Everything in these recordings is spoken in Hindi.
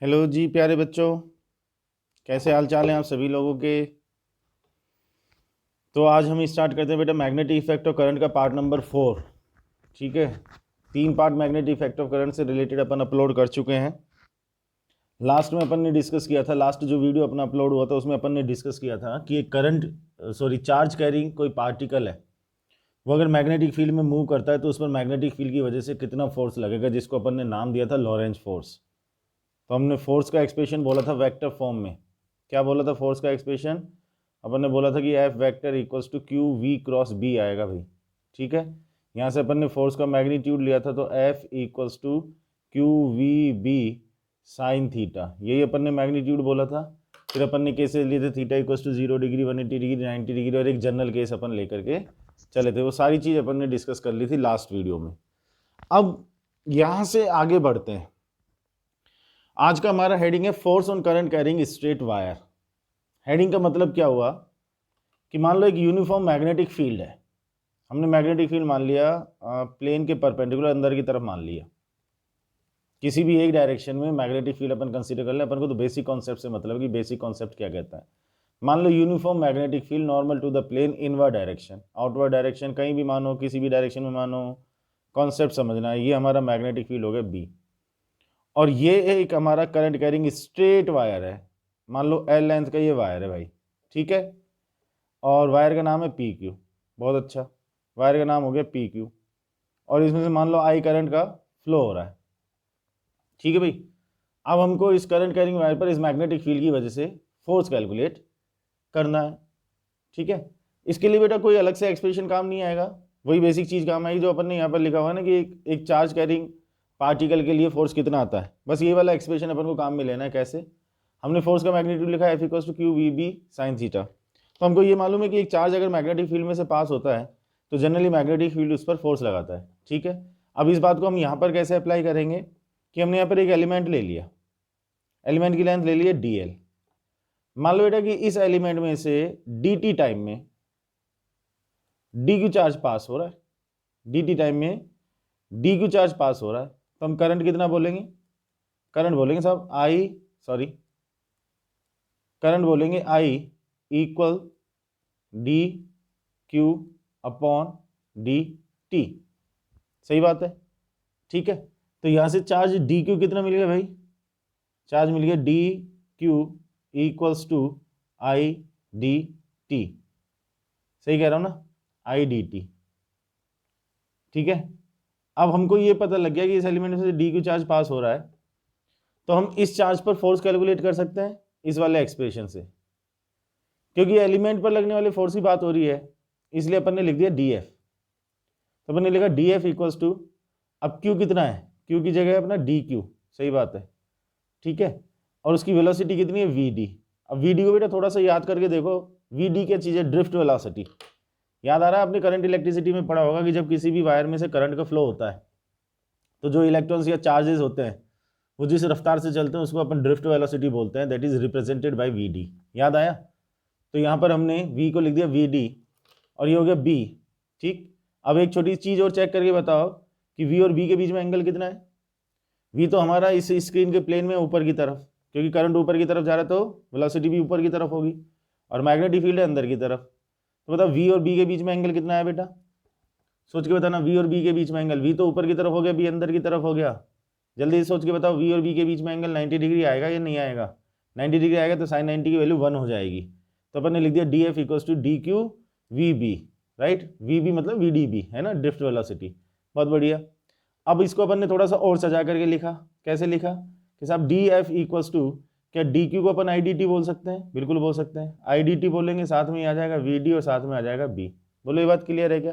हेलो जी प्यारे बच्चों, कैसे हाल चाल हैं आप सभी लोगों के। तो आज हम स्टार्ट करते हैं बेटा मैग्नेटिक इफेक्ट ऑफ करंट का पार्ट नंबर 4। ठीक है, 3 part magnetic effect of current से रिलेटेड अपन अपलोड कर चुके हैं। लास्ट में अपन ने डिस्कस किया था, लास्ट जो वीडियो अपना अपलोड हुआ था उसमें अपन ने डिस्कस किया था कि एक चार्ज कैरिंग कोई पार्टिकल है, वो अगर मैग्नेटिक फील्ड में मूव करता है तो उस पर मैग्नेटिक फील्ड की वजह से कितना फोर्स लगेगा, जिसको अपन ने नाम दिया था लॉरेंज फोर्स। तो हमने फोर्स का एक्सप्रेशन बोला था वेक्टर फॉर्म में। क्या बोला था फोर्स का एक्सप्रेशन? अपन ने बोला था कि F vector equals to Q V cross B आएगा भाई। ठीक है, यहाँ से अपन ने फोर्स का मैग्नीट्यूड लिया था, तो F equals to Q V B sine theta, यही अपन ने मैग्नीट्यूड बोला था। फिर अपन ने केसेस लिए थे theta equals to 0 degree, 180 degree, 90 degree, और एक जनरल केस अपन लेकर के चले थे। वो सारी चीज़ अपन ने डिस्कस कर ली थी लास्ट वीडियो में। अब यहाँ से आगे बढ़ते हैं। आज का हमारा हेडिंग है force on current carrying straight wire. Heading का मतलब क्या हुआ कि मान लो एक यूनिफॉर्म मैग्नेटिक फील्ड है। हमने मैग्नेटिक फील्ड मान लिया प्लेन के परपेंडिकुलर अंदर की तरफ मान लिया। किसी भी एक डायरेक्शन में मैग्नेटिक फील्ड अपन कंसीडर कर ले। अपन को तो बेसिक कॉन्सेप्ट से मतलब है कि बेसिक कॉन्सेप्ट क्या कहता है। मान लो uniform magnetic field normal to the plane inward direction, outward direction कहीं भी मानो, किसी भी डायरेक्शन में मानो, कॉन्सेप्ट समझना है। ये हमारा मैग्नेटिक फील्ड हो गया बी, और ये एक हमारा करंट कैरिंग स्ट्रेट वायर है। मान लो एल लेंथ का ये वायर है भाई। ठीक है, और वायर का नाम है पी क्यू। बहुत अच्छा, वायर का नाम हो गया पी क्यू, और इसमें से मान लो आई करंट का फ्लो हो रहा है। ठीक है भाई, अब हमको इस करंट कैरिंग वायर पर इस मैग्नेटिक फील्ड की वजह से फोर्स कैलकुलेट करना है। ठीक है, इसके लिए बेटा कोई अलग से एक्सप्रेशन काम नहीं आएगा, वही बेसिक चीज़ काम आएगी जो अपन ने यहाँ पर लिखा हुआ है ना कि एक चार्ज कैरिंग पार्टिकल के लिए फोर्स कितना आता है। बस ये वाला एक्सप्रेशन अपन को काम में लेना है। कैसे? हमने फोर्स का मैग्नीट्यूड लिखा है F equals to Q V B sine theta. तो हमको ये मालूम है कि एक चार्ज अगर मैग्नेटिक फील्ड में से पास होता है तो जनरली मैग्नेटिक फील्ड उस पर फोर्स लगाता है। ठीक है, अब इस बात को हम यहाँ पर कैसे अप्लाई करेंगे कि हमने यहाँ पर एक एलिमेंट ले लिया, एलिमेंट की लेंथ ले ली है डी एल। मान लो बेटा कि इस एलिमेंट में से डी टी टाइम में डी क्यू चार्ज पास हो रहा है, डी टी टाइम में डी क्यू चार्ज पास हो रहा है, तो हम करंट कितना बोलेंगे? करंट बोलेंगे साहब करंट बोलेंगे I equal D Q upon D T. सही बात है। ठीक है, तो यहां से चार्ज डी क्यू कितना मिल गया भाई? चार्ज मिल गया D Q equals to I D T. सही कह रहा हूं ना, आई डी टी। ठीक है, अब हमको ये पता लग गया कि इस एलिमेंट में से डी क्यू चार्ज पास हो रहा है, तो हम इस चार्ज पर फोर्स कैलकुलेट कर सकते हैं इस वाले एक्सप्रेशन से। क्योंकि एलिमेंट पर लगने वाले फोर्स की बात हो रही है, इसलिए अपन ने लिख दिया डी एफ। तो अपन ने लिखा डी एफ इक्वल्स टू, अब क्यू कितना है? क्यू की जगह है अपना डी क्यू। सही बात है। ठीक है, और उसकी वेलोसिटी कितनी है? V D. अब वी डी को बेटा थोड़ा सा याद करके देखो, वी डी क्या चीज़ है? Drift velocity. याद आ रहा है? आपने करंट इलेक्ट्रिसिटी में पढ़ा होगा कि जब किसी भी वायर में से करंट का फ्लो होता है तो जो इलेक्ट्रॉन्स या चार्जेस होते हैं वो जिस रफ्तार से चलते हैं उसको अपन ड्रिफ्ट वेलोसिटी बोलते हैं, that is represented by V D. याद आया? तो यहाँ पर हमने v को लिख दिया वी डी, और ये हो गया b। ठीक, अब एक छोटी चीज़ और चेक करके बताओ कि v और b के बीच में एंगल कितना है? v तो हमारा इस स्क्रीन के प्लेन में ऊपर की तरफ, क्योंकि करंट ऊपर की तरफ जा रहा है तो वेलोसिटी भी ऊपर की तरफ होगी, और मैग्नेटिक फील्ड है अंदर की तरफ। तो बताओ v और b के बीच में एंगल कितना है बेटा? सोच के बताना, v और b के बीच में एंगल, v तो ऊपर की तरफ हो गया, b अंदर की तरफ हो गया। जल्दी से सोच के बताओ, v और b के बीच में एंगल 90 डिग्री आएगा या नहीं आएगा? 90 डिग्री आएगा, तो साइन 90 की वैल्यू 1 हो जाएगी। तो अपन ने लिख दिया D F equals to D Q V B. Right, V B मतलब वी डी बी है ना, ड्रिफ्ट वेलोसिटी। बहुत बढ़िया। अब इसको अपन ने थोड़ा सा और सजा करके लिखा। कैसे लिखा कि साहब डी एफ इक्वल्स टू, क्या डी क्यू को अपन आई डी टी बोल सकते हैं? बिल्कुल बोल सकते हैं। आई डी टी बोलेंगे, साथ में आ जाएगा वी डी और साथ में आ जाएगा बी। बोलो, ये बात क्लियर है क्या?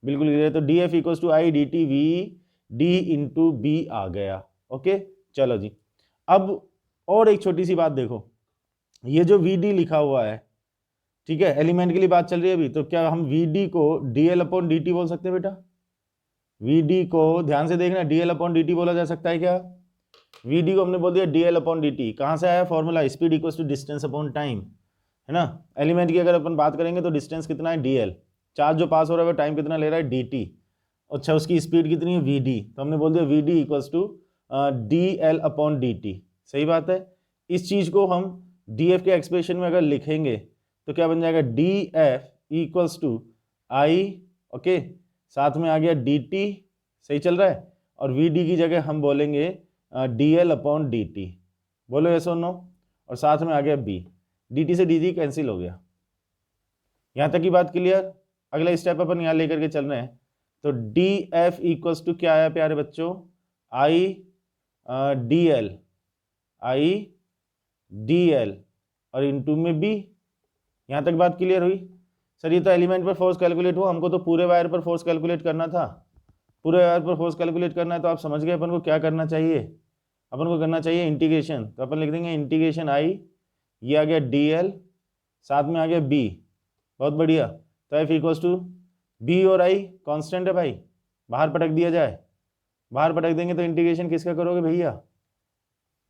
बिल्कुल क्लियर है। तो D F equals to I D T V D into B आ गया। ओके, चलो जी। अब और एक छोटी सी बात देखो, ये जो वी डी लिखा हुआ है, ठीक है, एलिमेंट के लिए बात चल रही है अभी, तो क्या हम वी डी को D L upon D T बोल सकते हैं बेटा? वी डी को ध्यान से देखना, D L upon D T बोला जा सकता है क्या? वी डी को हमने बोल दिया D L upon D T. कहाँ से आया formula? Speed equals to distance upon time, है ना। एलिमेंट की अगर अपन बात करेंगे तो डिस्टेंस कितना है? D L. चार्ज जो पास हो रहा है वो टाइम कितना ले रहा है? D T. अच्छा, उसकी स्पीड कितनी है? V D. तो हमने बोल दिया V D equals to D L upon D T. सही बात है। इस चीज़ को हम डी एफ के एक्सप्रेशन में अगर लिखेंगे तो क्या बन जाएगा, D F equals to I, okay, साथ में आ गया डी टी, सही चल रहा है, और वी डी की जगह हम बोलेंगे D L upon D T, बोलो यस और नो, और साथ में आ गया बी, डी टी से डी टी कैंसिल हो गया। यहाँ तक की बात क्लियर। अगला स्टेप अपन यहाँ लेकर के चल रहे हैं, तो डी एफ इक्वल्स टू क्या आया प्यारे बच्चों, आई डी एल, आई डी एल और इनटू में बी। यहाँ तक बात क्लियर हुई। सर ये तो एलिमेंट पर फोर्स कैलकुलेट हुआ, हमको तो पूरे वायर पर फोर्स कैलकुलेट करना था, पूरे वायर पर फोर्स कैलकुलेट करना है, तो आप समझ गए अपन को क्या करना चाहिए, अपन को करना चाहिए इंटीग्रेशन। तो अपन लिख देंगे इंटीग्रेशन आई, ये आ गया डी एल, साथ में आ गया बी, बहुत बढ़िया। तो एफ इक्वल्स टू बी और आई कांस्टेंट है भाई, बाहर पटक दिया जाए, बाहर पटक देंगे तो इंटीग्रेशन किसका करोगे भैया,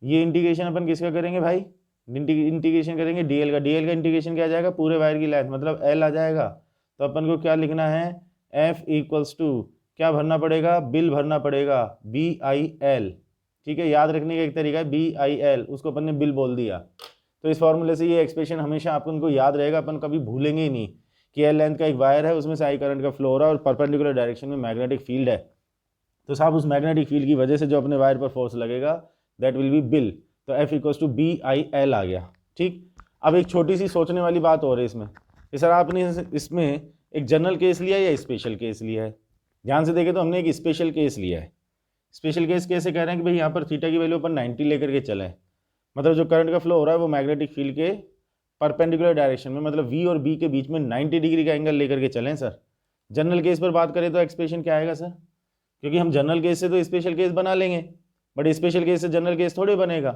ये इंटीग्रेशन अपन किसका करेंगे भाई, इंटीग्रेशन करेंगे डीएल का। डीएल का इंटीग्रेशन क्या आ जाएगा, पूरे वायर की लेंथ मतलब एल आ जाएगा। तो अपन को क्या लिखना है, एफ इक्वल्स टू क्या भरना पड़ेगा, बिल भरना पड़ेगा, बी आई एल, ठीक है, याद रखने का एक तरीका है, बी आई एल, उसको अपन ने बिल बोल दिया। तो इस फॉर्मूले से ये एक्सप्रेशन हमेशा अपन को याद रहेगा, अपन कभी भूलेंगे ही नहीं कि एल लेंथ का एक वायर है, उसमें से आई करंट का फ्लो हो रहा है और परपेंडिकुलर डायरेक्शन में मैग्नेटिक फील्ड है। तो साहब उस मैग्नेटिक फील्ड की वजह से जो अपने वायर पर फोर्स लगेगा दैट विल बी बिल। तो F equals to B I L आ गया, ठीक। अब एक छोटी सी सोचने वाली बात हो रही है इसमें कि सर आपने इसमें एक जनरल केस लिया या स्पेशल केस लिया है। ध्यान से देखें तो हमने एक स्पेशल केस लिया है। स्पेशल केस कैसे कह रहे हैं कि भाई यहाँ पर थीटा की वैल्यू अपन 90 लेकर के चले, मतलब जो करंट का फ्लो हो रहा है वो मैग्नेटिक फील्ड के परपेंडिकुलर डायरेक्शन में, मतलब वी और बी के बीच में 90 डिग्री का एंगल लेकर के चलें सर। जनरल केस पर बात करें तो एक्सप्रेशन क्या आएगा सर, क्योंकि हम जनरल केस से तो स्पेशल केस बना लेंगे, बट स्पेशल केस से जनरल केस थोड़े बनेगा।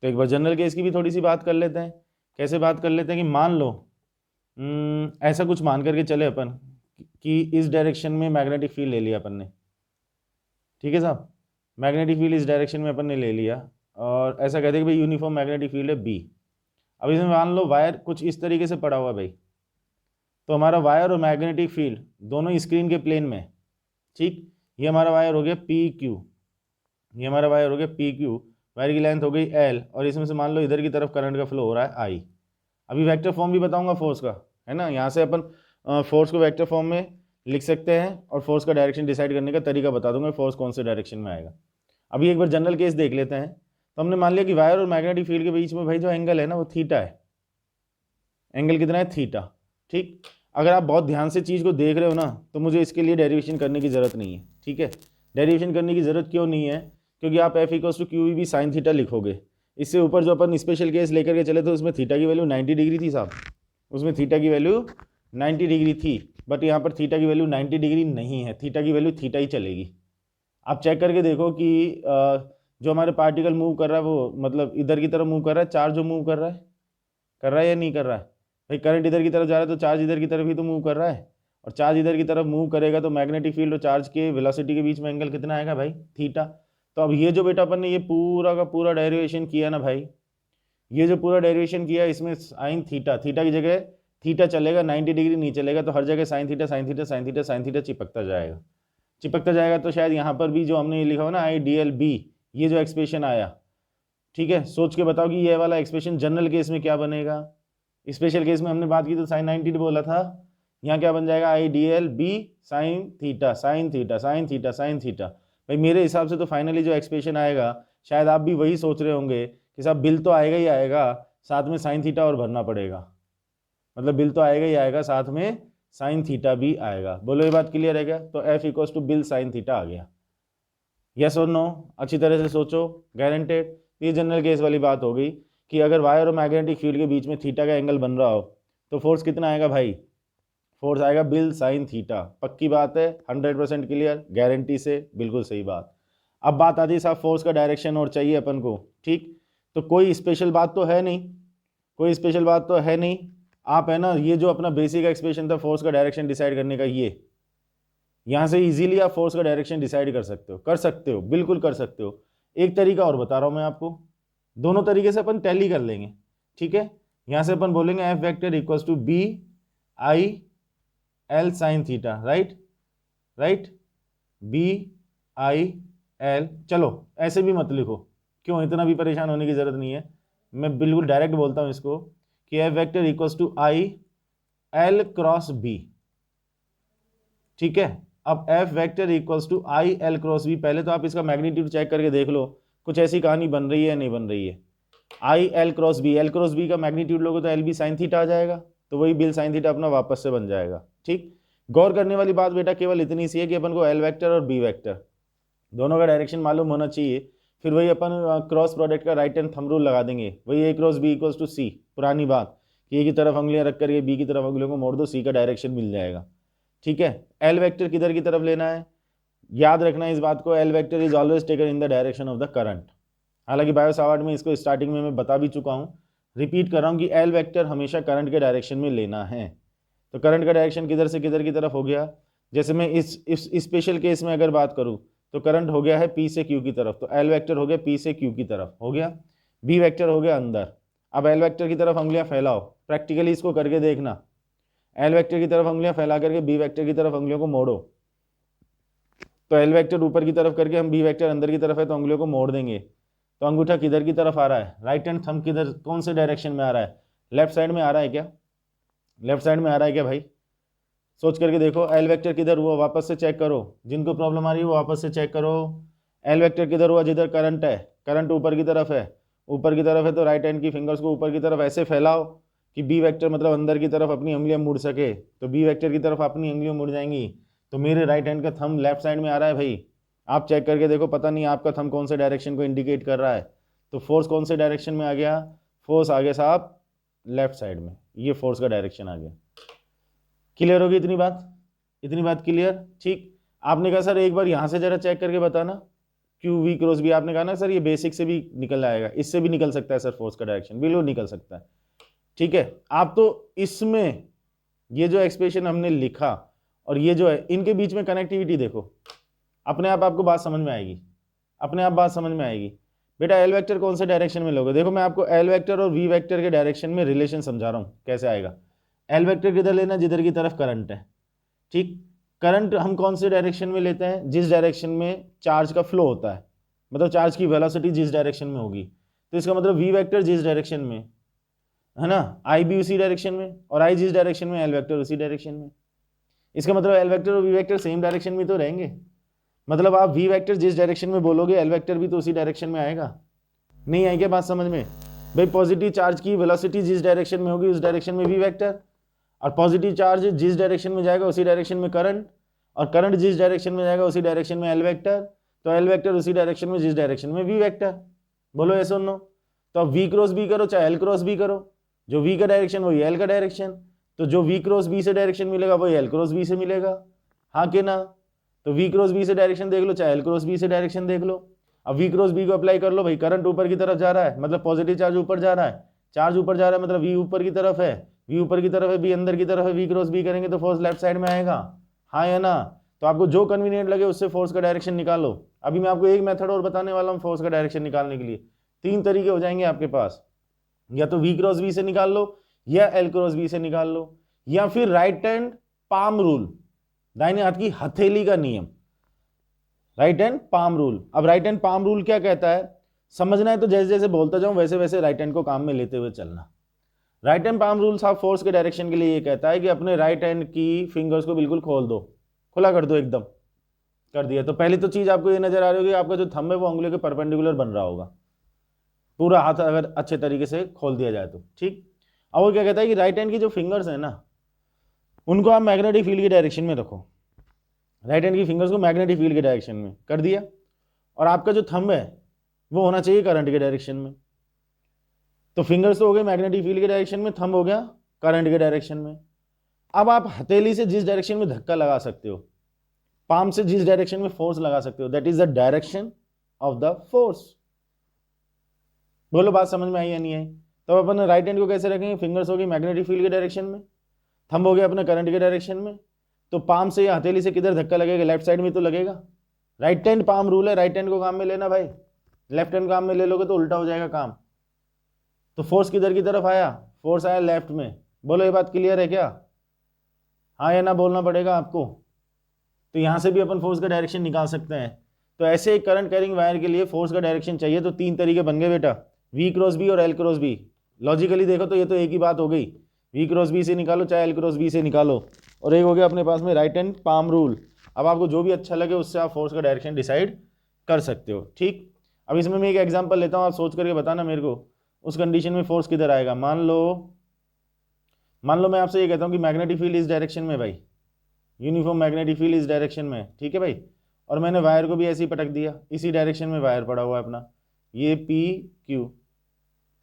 तो एक बार जनरल केस की भी थोड़ी सी बात कर लेते हैं। कैसे बात कर लेते हैं कि मान लो ऐसा कुछ मान करके चले अपन कि इस डायरेक्शन में मैग्नेटिक फील्ड ले लिया अपन ने, ठीक है साहब, मैग्नेटिक फील्ड इस डायरेक्शन में अपन ने ले लिया और ऐसा कहते हैं कि भाई यूनिफॉर्म मैग्नेटिक फील्ड है बी। अब इसमें मान लो वायर कुछ इस तरीके से पड़ा हुआ भाई, तो हमारा वायर और मैग्नेटिक फील्ड दोनों स्क्रीन के प्लेन में, ठीक। ये हमारा वायर हो गया पी क्यू, ये हमारा वायर हो गया पी क्यू, वायर की लेंथ हो गई एल, और इसमें से मान लो इधर की तरफ करंट का फ्लो हो रहा है आई। अभी वेक्टर फॉर्म भी बताऊंगा फोर्स का, है ना, यहाँ से अपन फोर्स को वेक्टर फॉर्म में लिख सकते हैं और फोर्स का डायरेक्शन डिसाइड करने का तरीका बता दूंगा, फोर्स कौन से डायरेक्शन में आएगा। अभी एक बार जनरल केस देख लेते हैं। तो हमने मान लिया कि वायर और मैग्नेटिक फील्ड के बीच में भाई जो एंगल है ना वो थीटा है, एंगल कितना है, थीटा, ठीक। अगर आप बहुत ध्यान से चीज़ को देख रहे हो ना तो मुझे इसके लिए डेरिवेशन करने की ज़रूरत नहीं है, ठीक है। डेरिवेशन करने की ज़रूरत क्यों नहीं है, क्योंकि आप एफ इक्वल्स टू क्यू भी साइन थीटा लिखोगे। इससे ऊपर जो अपन स्पेशल केस लेकर के चले तो उसमें थीटा की वैल्यू 90 डिग्री थी साहब, उसमें थीटा की वैल्यू 90 डिग्री थी, बट यहाँ पर थीटा की वैल्यू 90 डिग्री नहीं है, थीटा की वैल्यू थीटा ही चलेगी। आप चेक करके देखो कि जो हमारे पार्टिकल मूव कर रहा है वो मतलब इधर की तरफ मूव कर रहा है, चार्ज जो मूव कर रहा है या नहीं कर रहा है भाई, करंट इधर की तरफ जा रहा है तो चार्ज इधर की तरफ ही तो मूव कर रहा है, और चार्ज इधर की तरफ मूव करेगा तो मैग्नेटिक फील्ड और चार्ज के वेलोसिटी के बीच में एंगल कितना आएगा भाई, थीटा। तो अब ये जो बेटा अपन ने ये पूरा का पूरा डेरिवेशन किया ना भाई, ये जो पूरा डेरिवेशन किया इसमें साइन थीटा, थीटा की जगह थीटा चलेगा, 90 डिग्री नहीं चलेगा, तो हर जगह sine theta sine theta sine theta sine theta चिपकता जाएगा, चिपकता जाएगा। तो शायद यहाँ पर भी जो हमने लिखा हो ना आई डी एल बी, ये जो एक्सप्रेशन आया, ठीक है, सोच के बताओ कि ये वाला एक्सप्रेशन जनरल केस में क्या बनेगा। स्पेशल केस में हमने बात की तो साइन 90 बोला था, यहाँ क्या बन जाएगा, I D L B sine theta sine theta sine theta sine theta. भाई मेरे हिसाब से तो फाइनली जो एक्सप्रेशन आएगा शायद आप भी वही सोच रहे होंगे कि साहब बिल तो आएगा ही आएगा, साथ में साइन थीटा और भरना पड़ेगा, मतलब बिल तो आएगा ही आएगा, साथ में साइन थीटा भी आएगा। बोलो ये बात क्लियर है क्या। तो F equals to BIL sine theta आ गया, यस और नो, अच्छी तरह से सोचो, गारंटेड। ये जनरल केस वाली बात हो गई कि अगर वायर और मैग्नेटिक फील्ड के बीच में थीटा का एंगल बन रहा हो तो फोर्स कितना आएगा भाई, फोर्स आएगा बिल साइन थीटा। पक्की बात है, 100% क्लियर, गारंटी से, बिल्कुल सही बात। अब बात आती है साहब फोर्स का डायरेक्शन और चाहिए अपन को, ठीक। तो कोई स्पेशल बात तो है नहीं, कोई स्पेशल बात तो है नहीं। आप है ना ये जो अपना बेसिक एक्सप्रेशन था फोर्स का डायरेक्शन डिसाइड करने का, ये यहाँ से इजीली आप फोर्स का डायरेक्शन डिसाइड कर सकते हो, बिल्कुल कर सकते हो। एक तरीका और बता रहा हूँ मैं आपको, दोनों तरीके से अपन टैली कर लेंगे, ठीक है। यहाँ से अपन बोलेंगे F vector equals to B I L sine theta, right, B I L. चलो ऐसे भी मत लिखो, क्यों, इतना भी परेशान होने की ज़रूरत नहीं है, मैं बिल्कुल डायरेक्ट बोलता हूँ इसको कि F vector equals to I L cross B. ठीक है, अब F vector equals to I L cross B, पहले तो आप इसका मैग्नीट्यूड चेक करके देख लो कुछ ऐसी कहानी बन रही है या नहीं बन रही है। आई एल क्रॉस बी का मैग्नीट्यूड लोगे तो एल बी साइन थीटा आ जाएगा, तो वही बिल साइन थीटा अपना वापस से बन जाएगा। ठीक, गौर करने वाली बात बेटा केवल इतनी सी है कि अपन को एल वेक्टर और बी वेक्टर दोनों का डायरेक्शन मालूम होना चाहिए, फिर वही अपन क्रॉस प्रोडक्ट का राइट हैंड थंब रूल लगा देंगे, वही ए क्रॉस बी इक्वल्स टू सी, पुरानी बात कि ए की तरफ उंगलियां रख करके बी की तरफ उंगलियों को मोड़ दो, सी का डायरेक्शन मिल जाएगा। ठीक है, एल वेक्टर किधर की तरफ लेना है, याद रखना है इस बात को, L vector is always taken in the direction of the current. हालांकि बायो सावर्ट में इसको स्टार्टिंग में मैं बता भी चुका हूँ, रिपीट कर रहा हूँ कि एल वेक्टर हमेशा करंट के डायरेक्शन में लेना है। तो करंट का डायरेक्शन किधर से किधर की तरफ हो गया, जैसे मैं इस स्पेशल केस में अगर बात करूँ तो करंट हो गया है पी से क्यू की तरफ, तो एल वेक्टर हो गया पी से क्यू की तरफ हो गया, बी वेक्टर हो गया अंदर। अब एल वेक्टर की तरफ उंगलियां फैलाओ, प्रैक्टिकली इसको करके देखना, एल वेक्टर की तरफ उंगलियां फैला करके बी वेक्टर की तरफ उंगलियों को मोड़ो, तो एल वेक्टर ऊपर की तरफ करके हम बी वेक्टर अंदर की तरफ है तो उंगलियों को मोड़ देंगे, तो अंगूठा किधर की तरफ आ रहा है, राइट हैंड थंब किधर, कौन से डायरेक्शन में आ रहा है, लेफ्ट साइड में आ रहा है क्या, लेफ्ट साइड में आ रहा है क्या भाई, सोच करके देखो। एल वेक्टर किधर हुआ वापस से चेक करो, जिनको प्रॉब्लम आ रही है वो वापस से चेक करो। एल वेक्टर किधर हुआ, जिधर करंट है, करंट ऊपर की तरफ है, ऊपर की तरफ है तो राइट हैंड की फिंगर्स को ऊपर की तरफ ऐसे फैलाओ कि बी वेक्टर मतलब अंदर की तरफ अपनी उंगलियां मुड़ सके, तो बी वेक्टर की तरफ अपनी उंगलियां मुड़ जाएंगी, तो मेरे राइट हैंड का थंब लेफ्ट साइड में आ रहा है भाई, आप चेक करके देखो, पता नहीं आपका थंब कौन से डायरेक्शन को इंडिकेट कर रहा है, तो फोर्स कौन से डायरेक्शन में आ गया, फोर्स आ गया साहब लेफ्ट साइड में, ये फोर्स का डायरेक्शन आ गया। क्लियर होगी इतनी बात, इतनी बात क्लियर। ठीक, आपने कहा सर एक बार यहाँ से जरा चेक करके बताना, क्यू वी क्रॉस बी, आपने कहा ना सर ये बेसिक से भी निकल आएगा, इससे भी निकल सकता है सर फोर्स का डायरेक्शन, बिल्कुल निकल सकता है। ठीक है, आप तो इसमें ये जो एक्सप्रेशन हमने लिखा और ये जो है इनके बीच में कनेक्टिविटी देखो, अपने आप आपको बात समझ में आएगी, अपने आप बात समझ में आएगी। बेटा एल वेक्टर कौन से डायरेक्शन में लोगे, देखो मैं आपको एल वेक्टर और वी वेक्टर के डायरेक्शन में रिलेशन समझा रहा हूँ कैसे आएगा। एल वेक्टर किधर लेना, जिधर की तरफ करंट है। ठीक, करंट हम कौन से डायरेक्शन में लेते हैं, जिस डायरेक्शन में चार्ज का फ्लो होता है, मतलब चार्ज की वेलोसिटी जिस डायरेक्शन में होगी, तो इसका मतलब वी वेक्टर जिस डायरेक्शन में है ना, आई भी उसी डायरेक्शन में, और आई जिस डायरेक्शन में एल वेक्टर उसी डायरेक्शन में, इसका मतलब एल वेक्टर और वी वेक्टर सेम डायरेक्शन में तो रहेंगे, मतलब आप वी वेक्टर जिस डायरेक्शन में बोलोगे एल वेक्टर भी तो उसी डायरेक्शन में आएगा। नहीं आई क्या बात समझ में भाई, पॉजिटिव चार्ज की वेलोसिटी जिस डायरेक्शन में होगी उस डायरेक्शन में वी वेक्टर, और पॉजिटिव चार्ज जिस डायरेक्शन में जाएगा उसी डायरेक्शन में करंट, और करंट जिस डायरेक्शन में जाएगा उसी डायरेक्शन में एल वेक्टर, तो एल वेक्टर उसी डायरेक्शन में जिस डायरेक्शन में वी वेक्टर। बोलो ऐसा सुनो, तो अब वी क्रॉस बी करो चाहे एल क्रॉस बी करो, जो वी का डायरेक्शन वही एल का डायरेक्शन, तो जो वी क्रॉस बी से डायरेक्शन मिलेगा वही एल क्रॉस बी से मिलेगा, हाँ कि ना। तो वी क्रॉस बी से डायरेक्शन देख लो चाहे एल क्रॉस बी से डायरेक्शन देख लो, अब वी क्रॉस बी को अप्लाई कर लो भाई, करंट ऊपर की तरफ जा रहा है मतलब पॉजिटिव चार्ज ऊपर जा रहा है, चार्ज ऊपर जा रहा है मतलब वी ऊपर की तरफ है, वी ऊपर की तरफ है, बी अंदर की तरफ है, वी क्रॉस बी करेंगे तो फोर्स लेफ्ट साइड में आएगा, हाँ या ना। तो आपको जो कन्वीनियंट लगे उससे फोर्स का डायरेक्शन निकालो। अभी मैं आपको एक मेथड और बताने वाला हूँ फोर्स का डायरेक्शन निकालने के लिए, 3 तरीके हो जाएंगे आपके पास, या तो वी क्रॉस बी से निकाल लो, या एल क्रॉस बी से निकाल लो, या फिर राइट हैंड पाम रूल, दाहिने हाथ की हथेली का नियम, राइट हैंड पाम रूल। अब राइट हैंड पाम रूल क्या कहता है समझना है तो जैसे जैसे बोलता जाऊं वैसे वैसे राइट हैंड को काम में लेते हुए चलना। राइट हैंड पाम रूल साहब फोर्स के डायरेक्शन के लिए ये कहता है कि अपने राइट हैंड की फिंगर्स को बिल्कुल खोल दो, खुला कर दो, एकदम कर दिया। तो पहली तो चीज आपको ये नजर आ रही होगी आपका जो थंब है वो उंगलियों के परपेंडिकुलर बन रहा होगा, पूरा हाथ अगर अच्छे तरीके से खोल दिया जाए तो ठीक। अब वो क्या कहता है कि राइट हैंड की जो फिंगर्स है ना उनको आप मैग्नेटिक फील्ड की डायरेक्शन में रखो, राइट हैंड की फिंगर्स को मैग्नेटिक फील्ड के डायरेक्शन में कर दिया, और आपका जो थंब है वो होना चाहिए करंट के डायरेक्शन में। तो फिंगर्स तो हो गए मैग्नेटिक फील्ड के डायरेक्शन में, थंब हो गया करंट के डायरेक्शन में। अब आप हथेली से जिस डायरेक्शन में धक्का लगा सकते हो, पाम से जिस डायरेक्शन में फोर्स लगा सकते हो, that is the direction of the force. बोलो बात समझ में आई या नहीं आई। तो अपन राइट हैंड को कैसे रखेंगे, फिंगर्स हो गई मैग्नेटिक फील्ड के डायरेक्शन में, थंब हो गया अपना करंट के डायरेक्शन में, तो पाम से या हथेली से किधर धक्का लगेगा, लेफ्ट साइड में तो लगेगा। राइट हैंड पाम रूल है, राइट हैंड को काम में लेना भाई, लेफ्ट हैंड काम में ले लोगे तो उल्टा हो जाएगा काम। तो फोर्स किधर की तरफ आया, फोर्स आया लेफ्ट में। बोलो ये बात क्लियर है क्या, हाँ या ना बोलना पड़ेगा आपको। तो यहां से भी अपन फोर्स का डायरेक्शन निकाल सकते हैं, तो ऐसे एक करंट कैरिंग वायर के लिए फोर्स का डायरेक्शन चाहिए, तो 3 तरीके बन गए बेटा, V क्रॉस B और L क्रॉस B। लॉजिकली देखो तो ये तो एक ही बात हो गई, V क्रॉस B से निकालो चाहे L क्रॉस B से निकालो, और एक हो गया अपने पास में राइट हैंड पाम रूल। अब आपको जो भी अच्छा लगे उससे आप फोर्स का डायरेक्शन डिसाइड कर सकते हो, ठीक। अब इसमें मैं एक एग्जांपल लेता हूँ, आप सोच करके बताना मेरे को उस कंडीशन में फोर्स किधर आएगा। मान लो मैं आपसे ये कहता हूँ कि मैग्नेटिक फील्ड इस डायरेक्शन में भाई, यूनिफॉर्म मैग्नेटिक फील्ड इस डायरेक्शन में, ठीक है भाई, और मैंने वायर को भी ऐसे ही पटक दिया, इसी डायरेक्शन में वायर पड़ा हुआ है अपना, ये पी क्यू,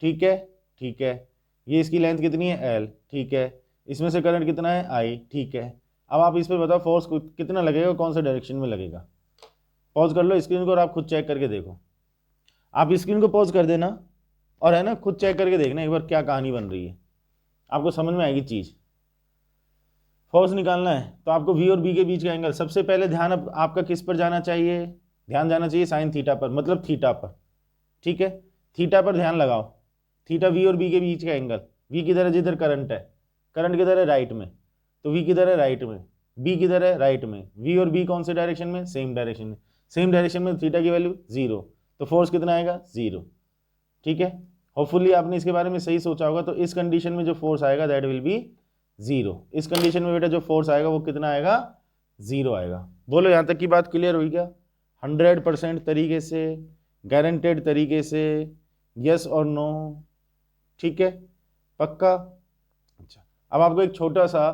ठीक है, ठीक है, ये इसकी लेंथ कितनी है L, ठीक है, इसमें से करंट कितना है I, ठीक है। अब आप इस पर बताओ फोर्स कितना लगेगा, कौन से डायरेक्शन में लगेगा। पॉज कर लो स्क्रीन को और आप खुद चेक करके देखो, आप स्क्रीन को पॉज कर देना और है ना खुद चेक करके देखना एक बार क्या कहानी बन रही है, आपको समझ में आएगी चीज़। फोर्स निकालना है तो आपको V और B के बीच का एंगल, सबसे पहले ध्यान अब आपका किस पर जाना चाहिए, ध्यान जाना चाहिए साइन थीटा पर, मतलब थीटा पर, ठीक है, थीटा पर ध्यान लगाओ। थीटा V और B के बीच का एंगल, V किधर है, जिधर करंट है, करंट किधर है राइट में, तो V किधर है राइट में, B किधर है राइट में, V और B कौन से डायरेक्शन में, सेम डायरेक्शन में, सेम डायरेक्शन में थीटा की वैल्यू 0, तो फोर्स कितना आएगा 0, ठीक है। होपफुली आपने इसके बारे में सही सोचा होगा, तो इस कंडीशन में जो फोर्स आएगा दैट विल बी 0, इस कंडीशन में बेटा जो फोर्स आएगा वो कितना आएगा 0 आएगा। बोलो यहाँ तक की बात क्लियर हुई क्या, 100% तरीके से, गारंटेड तरीके से, यस और नो, ठीक है, पक्का। अच्छा, अब आपको एक छोटा सा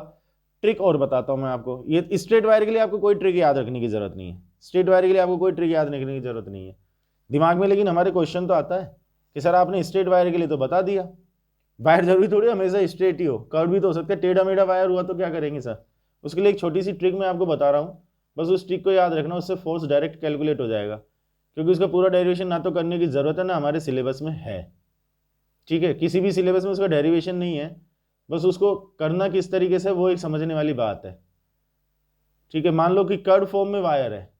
ट्रिक और बताता हूँ मैं आपको, ये स्ट्रेट वायर के लिए आपको कोई ट्रिक याद रखने की जरूरत नहीं है, स्ट्रेट वायर के लिए आपको कोई ट्रिक याद रखने की जरूरत नहीं है दिमाग में, लेकिन हमारे क्वेश्चन तो आता है कि सर आपने स्ट्रेट वायर के लिए तो बता दिया, वायर जरूरी थोड़ी हमेशा स्ट्रेट ही हो, कर्व भी तो हो सकता है, टेढ़ा मेढ़ा वायर हुआ तो क्या करेंगे सर, उसके लिए एक छोटी सी ट्रिक मैं आपको बता रहा हूँ, बस उस ट्रिक को याद रखना, उससे फोर्स डायरेक्ट कैलकुलेट हो जाएगा, क्योंकि उसका पूरा डेरिवेशन ना तो करने की जरूरत है ना हमारे सिलेबस में है, ठीक है, किसी भी सिलेबस में उसका डेरिवेशन नहीं है, बस उसको करना किस तरीके से वो एक समझने वाली बात है, ठीक है। मान लो कि कर्व फॉर्म में वायर है,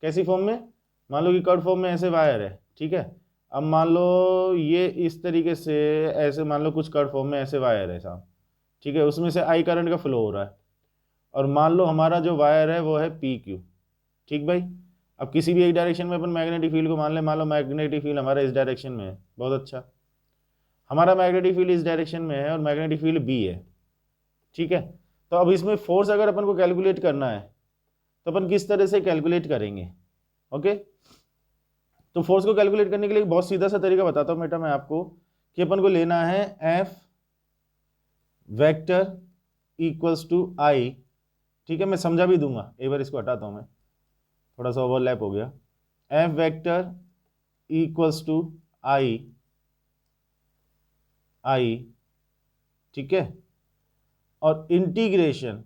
कैसी फॉर्म में, मान लो कि कर्व फॉर्म में ऐसे वायर है, ठीक है। अब मान लो ये इस तरीके से ऐसे, मान लो कुछ कर्व फॉर्म में ऐसे वायर है साहब, ठीक है, उसमें से I करंट का फ्लो हो रहा है, और मान लो हमारा जो वायर है वो है PQ, ठीक भाई। अब किसी भी एक डायरेक्शन में अपन मैग्नेटिक फील्ड को मान लो मैग्नेटिक फील्ड हमारा इस डायरेक्शन में है, बहुत अच्छा, हमारा मैग्नेटिक फील्ड इस डायरेक्शन में है और मैग्नेटिक फील्ड B है, ठीक है। तो अब इसमें फोर्स अगर अपन को कैलकुलेट करना है तो अपन किस तरह से कैलकुलेट करेंगे, ओके। तो फोर्स को कैलकुलेट करने के लिए बहुत सीधा सा तरीका बताता हूं बेटा मैं आपको, कि अपन को लेना है F vector equals to I, ठीक है, मैं समझा भी दूंगा, एक बार इसको हटाता हूं मैं, थोड़ा सा ओवरलैप हो गया, F vector equals to I, ठीक है, और integration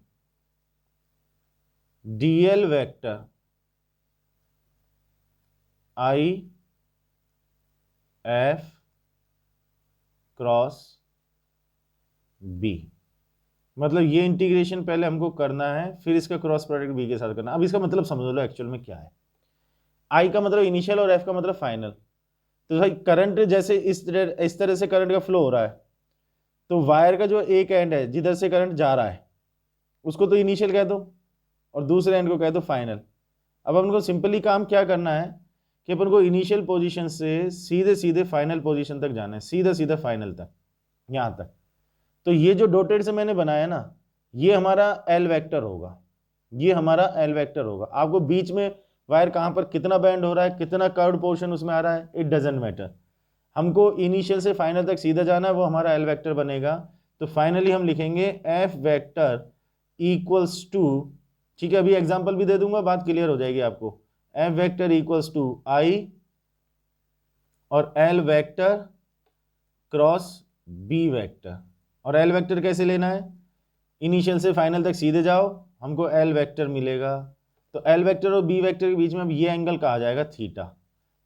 dl vector I F cross B, मतलब ये इंटीग्रेशन पहले हमको करना है, फिर इसका क्रॉस प्रोडक्ट B के साथ करना। अब इसका मतलब समझ लो एक्चुअल में क्या है, I का मतलब इनिशियल और F का मतलब फाइनल, तो भाई करंट जैसे इस तरह से करंट का फ्लो हो रहा है, तो वायर का जो एक एंड है जिधर से करंट जा रहा है उसको तो इनिशियल कह दो और दूसरे एंड को कह दो फाइनल। अब अपन को सिंपली काम क्या करना है कि अपन को इनिशियल पोजीशन से सीधे सीधे फाइनल पोजीशन तक जाना है, सीधा सीधा फाइनल तक, यहां तक। तो ये जो डॉटेड से मैंने बनाया ना, ये हमारा एल वेक्टर होगा, ये हमारा एल वेक्टर होगा। आपको बीच में वायर कहां पर कितना बैंड हो रहा है, कितना कर्व्ड पोर्शन उसमें आ रहा है, इट डजंट मैटर, हमको इनिशियल से फाइनल तक सीधा जाना है, वो हमारा एल वेक्टर बनेगा। तो फाइनली हम लिखेंगे एफ वेक्टर इक्वल्स टू, ठीक है, अभी एग्जांपल भी दे दूंगा, बात क्लियर हो जाएगी आपको, F vector equals to I और L vector cross B vector. और एल वेक्टर कैसे लेना है, इनिशियल से फाइनल तक सीधे जाओ, हमको एल वेक्टर मिलेगा। तो एल वेक्टर और बी वेक्टर के बीच में अब ये एंगल कहा जाएगा थीटा।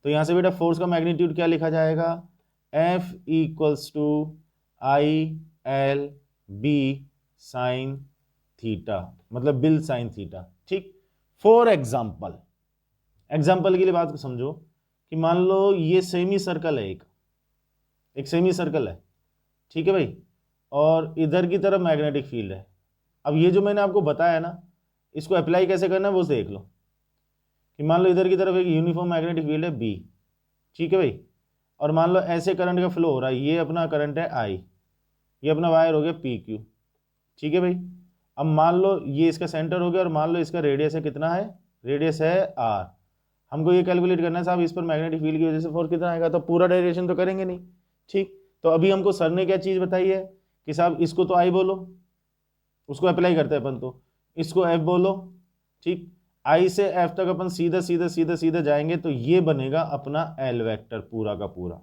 तो यहां से बेटा फोर्स का मैग्नीट्यूड क्या लिखा जाएगा, F equals to I L B sine theta, मतलब बिल साइन थीटा, ठीक। फॉर एग्जाम्पल, एग्जाम्पल के लिए बात को समझो कि मान लो ये सेमी सर्कल है, एक सेमी सर्कल है, ठीक है भाई, और इधर की तरफ मैग्नेटिक फील्ड है। अब ये जो मैंने आपको बताया ना, इसको अप्लाई कैसे करना है वो देख लो, कि मान लो इधर की तरफ एक यूनिफॉर्म मैग्नेटिक फील्ड है बी, ठीक है भाई, और मान लो ऐसे करंट का फ्लो हो रहा है, ये अपना करंट है आई, ये अपना वायर हो गया पी क्यू, ठीक है भाई। अब मान लो ये इसका सेंटर हो गया और मान लो इसका रेडियस है कितना है, रेडियस है आर। हमको ये कैलकुलेट करना है साहब इस पर मैग्नेटिक फील्ड की वजह से फोर्स कितना आएगा, तो पूरा डायरेक्शन तो करेंगे नहीं, ठीक। तो अभी हमको सर ने क्या चीज़ बताई है कि साहब इसको तो आई बोलो, उसको अप्लाई करते हैं अपन, तो इसको एफ बोलो, ठीक। आई से एफ तक अपन सीधा सीधा सीधा सीधा जाएंगे तो ये बनेगा अपना एल वेक्टर, पूरा का पूरा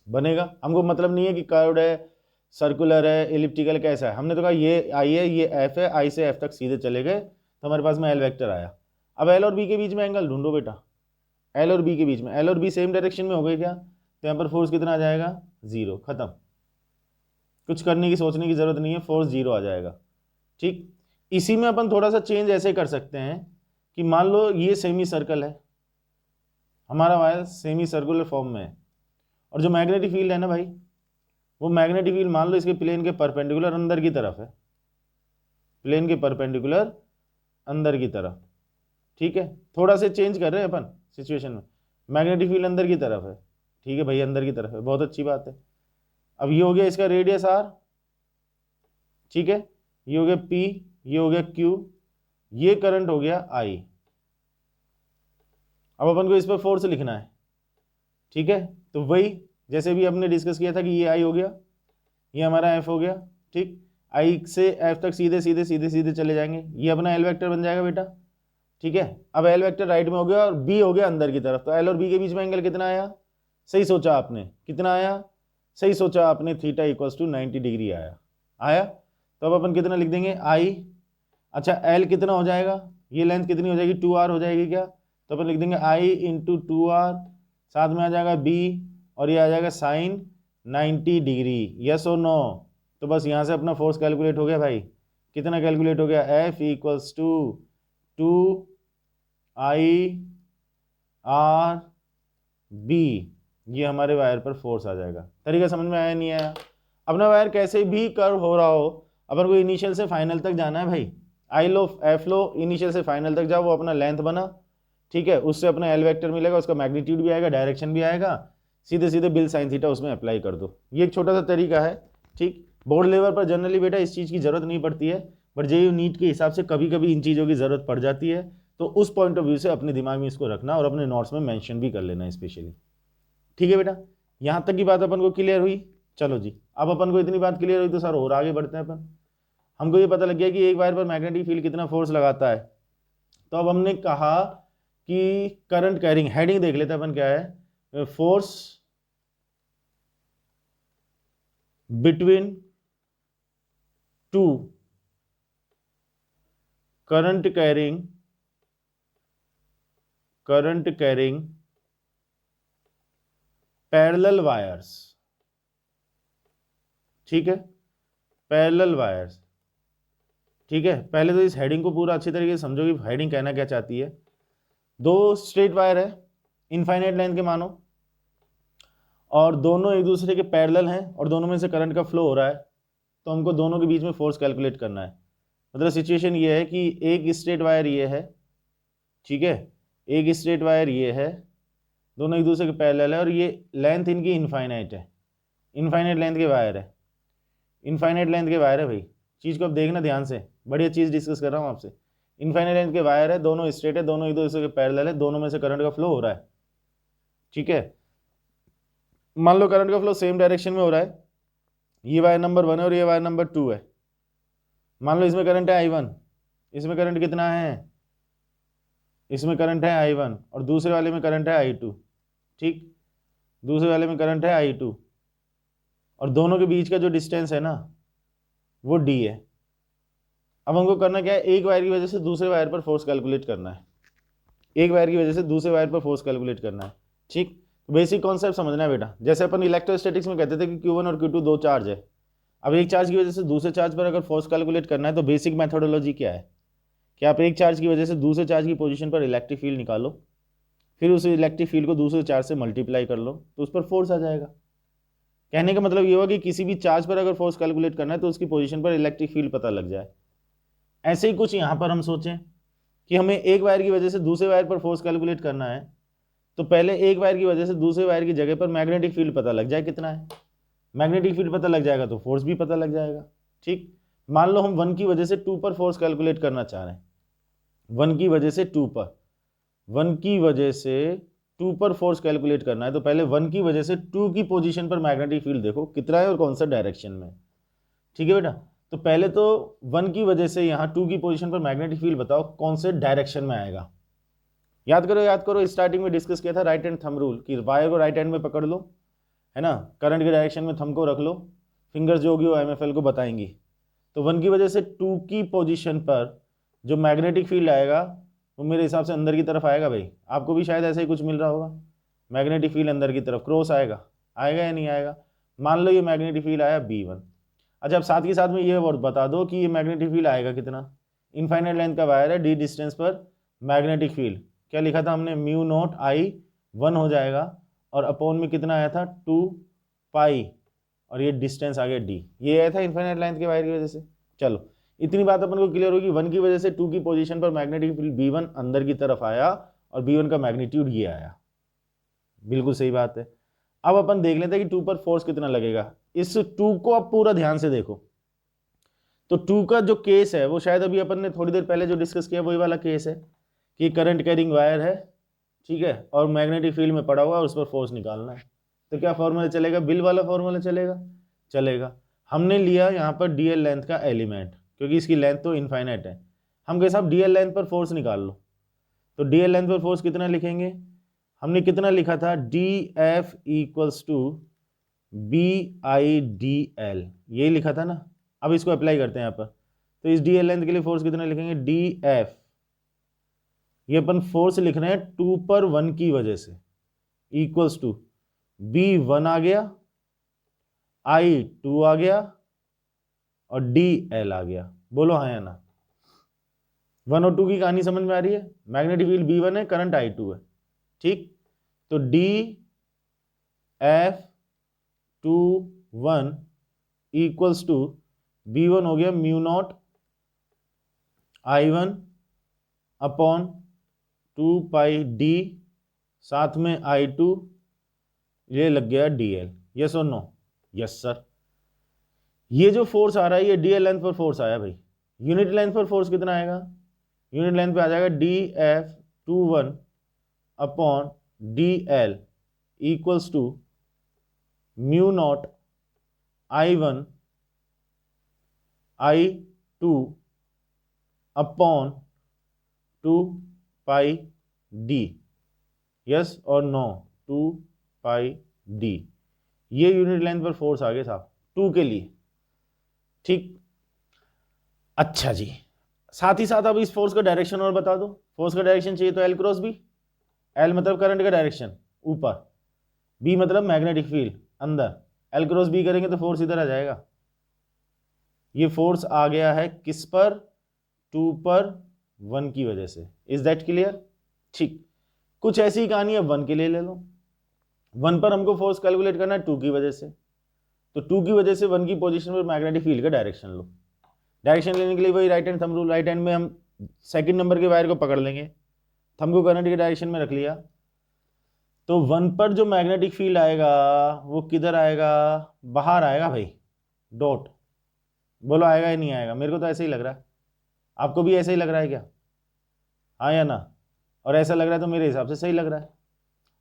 बनेगा। हमको मतलब नहीं है कि कर्व्ड है, सर्कुलर है, एलिप्टिकल कैसा है, हमने तो कहा ये आई है, ये एफ है, आई से एफ तक सीधे चले गए तो हमारे पास में एल वेक्टर आया। अब एल और बी के बीच में एंगल ढूंढो बेटा, एल और बी के बीच में, एल और बी सेम डायरेक्शन में हो गए क्या, तो यहाँ पर फोर्स कितना आ जाएगा, जीरो, खत्म, कुछ करने की सोचने की जरूरत नहीं है, फोर्स जीरो आ जाएगा, ठीक। इसी में अपन थोड़ा सा चेंज ऐसे कर सकते हैं कि मान लो ये सेमी सर्कल है, हमारा वायर सेमी सर्कुलर फॉर्म में है, और जो मैग्नेटिक फील्ड है ना भाई, वो मैग्नेटिक फील्ड मान लो इसके प्लेन के परपेंडिकुलर अंदर की तरफ है, प्लेन के परपेंडिकुलर अंदर की तरफ, ठीक है। थोड़ा से चेंज कर रहे हैं अपन सिचुएशन में, मैग्नेटिक फील्ड अंदर की तरफ है, ठीक है भाई, अंदर की तरफ है, बहुत अच्छी बात है। अब ये हो गया इसका रेडियस आर, ठीक है, ये हो गया पी, ये हो गया क्यू, ये करंट हो गया आई। अब अपन को इस पर फोर्स लिखना है, ठीक है। तो वही जैसे भी हमने डिस्कस किया था कि ये आई हो गया, ये हमारा एफ हो गया, ठीक। आई से एफ तक सीधे सीधे सीधे सीधे चले जाएंगे, ये अपना एल वेक्टर बन जाएगा बेटा, ठीक है। अब एल वेक्टर राइट में हो गया और बी हो गया अंदर की तरफ, तो एल और बी के बीच में एंगल कितना आया, सही सोचा आपने, कितना आया, सही सोचा आपने, थीटा इक्वल्स टू 90 डिग्री आया, आया। तो अब अपन कितना लिख देंगे, आई, अच्छा एल कितना हो जाएगा, ये लेंथ कितनी हो जाएगी, 2r हो जाएगी क्या, तो अपन लिख देंगे आई इंटू 2r, साथ में आ जाएगा बी और ये आ जाएगा साइन 90 डिग्री, यस और नो। तो बस यहाँ से अपना फोर्स कैलकुलेट हो गया भाई, कितना कैलकुलेट हो गया, F equals to 2i r b, ये हमारे वायर पर फोर्स आ जाएगा। तरीका समझ में आया नहीं आया। अपना वायर कैसे भी कर्व हो रहा हो, अपन को इनिशियल से फाइनल तक जाना है भाई, आई लो एफ लो, इनिशियल से फाइनल तक जाओ, वो अपना लेंथ बना, ठीक है, उससे अपना एल वेक्टर मिलेगा, उसका मैग्नीट्यूड भी आएगा, डायरेक्शन भी आएगा, सीधे सीधे बिल साइन थीटा उसमें अप्लाई कर दो। ये एक छोटा सा तरीका है, ठीक। बोर्ड लेवल पर जनरली बेटा इस चीज़ की जरूरत नहीं पड़ती है, बट जेईई नीट के हिसाब से कभी कभी इन चीज़ों की जरूरत पड़ जाती है, तो उस पॉइंट ऑफ व्यू से अपने दिमाग में इसको रखना और अपने नोट्स में मेंशन भी कर लेना स्पेशली, ठीक है बेटा। यहाँ तक की बात अपन को क्लियर हुई, चलो जी, अब अपन को इतनी बात क्लियर हुई तो सर और आगे बढ़ते हैं अपन। हमको ये पता लग गया कि एक वायर पर मैग्नेटिक फील्ड कितना फोर्स लगाता है, तो अब हमने कहा कि करंट कैरिंग, हेडिंग देख लेते हैं अपन क्या है, force between two current carrying parallel wires, ठीक है, पैरेलल वायर्स, ठीक है। पहले तो इस हेडिंग को पूरा अच्छी तरीके से समझो कि हेडिंग कहना क्या चाहती है। दो स्ट्रेट वायर है इनफाइनाइट लेंथ के मानो, और दोनों एक दूसरे के पैरेलल हैं और दोनों में से करंट का फ्लो हो रहा है, तो हमको दोनों के बीच में फोर्स कैलकुलेट करना है। मतलब सिचुएशन ये है कि एक स्ट्रेट वायर ये है, ठीक है, एक स्ट्रेट वायर ये है, दोनों एक दूसरे के पैरेलल है और ये लेंथ इनकी इनफाइनाइट है, इनफाइनाइट लेंथ के वायर है, इनफाइनाइट लेंथ के वायर है भाई, चीज़ को अब देखना ध्यान से, बढ़िया चीज़ डिस्कस कर रहा हूँ आपसे। इनफाइनाइट लेंथ के वायर है, दोनों स्ट्रेट है, दोनों एक दूसरे के पैरेलल है, दोनों में से करंट का फ्लो हो रहा है, ठीक है। मान लो करंट का फ्लो सेम डायरेक्शन में हो रहा है, ये वायर नंबर 1 है और ये वायर नंबर 2 है। मान लो इसमें करंट है I1, इसमें करंट कितना है, इसमें करंट है I1 और दूसरे वाले में करंट है I2, ठीक, दूसरे वाले में करंट है I2, और दोनों के बीच का जो डिस्टेंस है ना वो D है। अब हमको करना क्या है, एक वायर की वजह से दूसरे वायर पर फोर्स कैलकुलेट करना है, एक वायर की वजह से दूसरे वायर पर फोर्स कैलकुलेट करना है, ठीक। तो बेसिक कॉन्सेप्ट समझना है बेटा, जैसे अपन इलेक्ट्रोस्टैटिक्स में कहते थे कि Q1 और Q2 दो चार्ज है। अब एक चार्ज की वजह से दूसरे चार्ज पर अगर फोर्स कैलकुलेट करना है तो बेसिक मेथोडोलॉजी क्या है कि आप एक चार्ज की वजह से दूसरे चार्ज की पोजीशन पर इलेक्ट्रिक फील्ड निकालो, फिर उस इलेक्ट्रिक फील्ड को दूसरे चार्ज से मल्टीप्लाई कर लो तो उस पर फोर्स आ जाएगा। कहने का मतलब ये हुआ कि किसी भी चार्ज पर अगर फोर्स कैलकुलेट करना है तो उसकी पोजीशन पर इलेक्ट्रिक फील्ड पता लग जाए। ऐसे ही कुछ यहाँ पर हम सोचें कि हमें एक वायर की वजह से दूसरे वायर पर फोर्स कैलकुलेट करना है, तो पहले एक वायर की वजह से दूसरे वायर की जगह पर मैग्नेटिक फील्ड पता लग जाए कितना है। मैग्नेटिक फील्ड पता लग जाएगा तो फोर्स भी पता लग जाएगा। ठीक, मान लो हम 1 की वजह से 2 पर फोर्स कैलकुलेट करना चाह रहे हैं, 1 की वजह से 2 पर, 1 की वजह से 2 पर फोर्स कैलकुलेट करना है, तो पहले 1 की वजह से 2 की पोजीशन पर मैग्नेटिक फील्ड देखो कितना है और कौन सा डायरेक्शन में। ठीक है बेटा, तो पहले तो 1 की वजह से यहाँ 2 की पोजीशन पर मैग्नेटिक फील्ड बताओ कौन से डायरेक्शन में आएगा। याद करो, स्टार्टिंग में डिस्कस किया था राइट हैंड थंब रूल कि वायर को राइट हैंड में पकड़ लो, है ना, करंट के डायरेक्शन में थंब को रख लो, फिंगर्स जो होगी वो MFL को बताएंगी। तो 1 की वजह से 2 की पोजीशन पर जो मैग्नेटिक फील्ड आएगा वो मेरे हिसाब से अंदर की तरफ आएगा। भाई आपको भी शायद ऐसा ही कुछ मिल रहा होगा, मैग्नेटिक फील्ड अंदर की तरफ क्रॉस आएगा, आएगा या नहीं आएगा। मान लो ये मैग्नेटिक फील्ड आया B1। अच्छा, अब साथ के साथ में ये वर्ड बता दो कि ये मैग्नेटिक फील्ड आएगा कितना। इनफाइनाइट लेंथ का वायर है, d डिस्टेंस पर मैग्नेटिक फील्ड क्या लिखा था हमने, म्यू नॉट आई 1 हो जाएगा, और अपॉन में कितना आया था 2 पाई, और ये डिस्टेंस आ गया d, ये आया था इनफाइनाइट लेंथ के वायर की वजह से। चलो इतनी बात अपन को क्लियर होगी, 1 की वजह से 2 की पोजीशन पर मैग्नेटिक फील्ड B1 अंदर की तरफ आया और B1 का मैग्नीट्यूड ये आया। बिल्कुल सही बात है। अब अपन देख लेते हैं कि 2 पर फोर्स कितना लगेगा। इस 2 को आप पूरा ध्यान से देखो, तो 2 का जो केस है वो शायद अभी अपन ने थोड़ी देर पहले जो डिस्कस किया वही वाला केस है कि करंट कैरिंग वायर है, ठीक है, और मैग्नेटिक फील्ड में पड़ा हुआ है, उस पर फोर्स निकालना है। तो क्या फॉर्मूला चलेगा, बिल वाला फॉर्मूला चलेगा। हमने लिया यहाँ पर DL लेंथ का एलिमेंट, क्योंकि इसकी लेंथ तो इनफाइनाइट है। हम कहे साहब DL लेंथ पर फोर्स निकाल लो, तो DL लेंथ पर फोर्स कितना लिखेंगे, हमने कितना लिखा था, DF इक्वल्स टू BIDL, यही लिखा था ना। अब इसको अप्लाई करते हैं यहाँ पर, तो इस DL लेंथ के लिए फोर्स कितना लिखेंगे, DF, ये अपन फोर्स लिख रहे हैं 2 पर 1 की वजह से, इक्वल्स टू B1 आ गया, I2 आ गया, और DL आ गया। बोलो हाँ या ना। 1 और 2 की कहानी समझ में आ रही है। मैग्नेटिक फील्ड B1 है, करंट I2 है, ठीक। तो DF21 इक्वल्स टू B1 हो गया mu not I1 upon 2 pi D, साथ में I2, ये लग गया DL। यस और नो, यस सर। ये जो फोर्स आ रहा है ये DL लेंथ पर फोर्स आया भाई। यूनिट लेंथ पर फोर्स कितना आएगा, यूनिट लेंथ पे आ जाएगा DF21 upon DL equals to mu not I1 I2 upon 2 pi D। Yes और नो, 2 पाई D। ये यूनिट लेंथ पर फोर्स आ गया साहब 2 के लिए, ठीक। अच्छा जी, साथ ही साथ अब इस फोर्स का डायरेक्शन और बता दो। फोर्स का डायरेक्शन चाहिए तो L क्रॉस B, L मतलब करंट का डायरेक्शन ऊपर, B मतलब मैग्नेटिक फील्ड अंदर, L क्रॉस B करेंगे तो फोर्स इधर आ जाएगा। ये फोर्स आ गया है किस पर, 2 पर 1 की वजह से। इज दैट क्लियर, ठीक। कुछ ऐसी कहानी अब 1 के लिए ले लो। 1 पर हमको फोर्स कैलकुलेट करना है 2 की वजह से, तो 2 की वजह से 1 की पोजीशन पर मैग्नेटिक फील्ड का डायरेक्शन लो। डायरेक्शन लेने के लिए वही right hand thumb rule, right hand में हम सेकंड नंबर के वायर को पकड़ लेंगे, थंब को करंट के डायरेक्शन में रख लिया, तो 1 पर जो मैग्नेटिक फील्ड आएगा वो किधर आएगा, बाहर आएगा भाई, डॉट। बोलो आएगा या नहीं आएगा, मेरे को तो ऐसे ही लग रहा है, आपको भी ऐसे ही लग रहा है क्या, हाँ या ना। और ऐसा लग रहा है तो मेरे हिसाब से सही लग रहा है।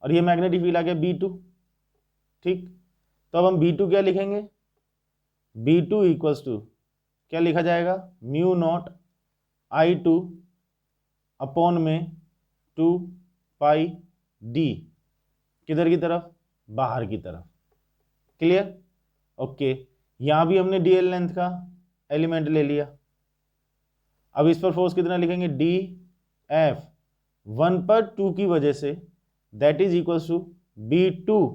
और ये मैग्नेटिक फील्ड आ गया B2, ठीक। तो अब हम B2 क्या लिखेंगे, B2 इक्वल्स टू क्या लिखा जाएगा, म्यू नॉट I2 अपॉन में 2 पाई D, किधर की तरफ, बाहर की तरफ। Clear, okay. यहां भी हमने DL लेंथ का एलिमेंट ले लिया। अब इस पर फोर्स कितना लिखेंगे, DF 1 पर 2 की वजह से, that is equal to B2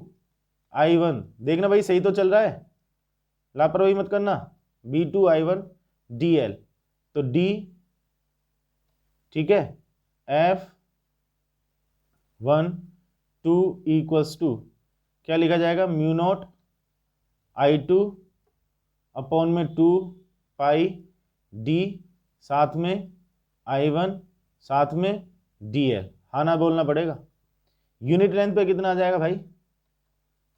I1। देखना भाई सही तो चल रहा है, लापरवाही मत करना। B2 I1 DL, तो D, ठीक है, F1 2 इक्वल्स टू क्या लिखा जाएगा, म्यू नॉट I2 अपॉन में 2 पाई D, साथ में I1 साथ में DL, हाँ ना बोलना पड़ेगा। यूनिट लेंथ पे कितना आ जाएगा भाई,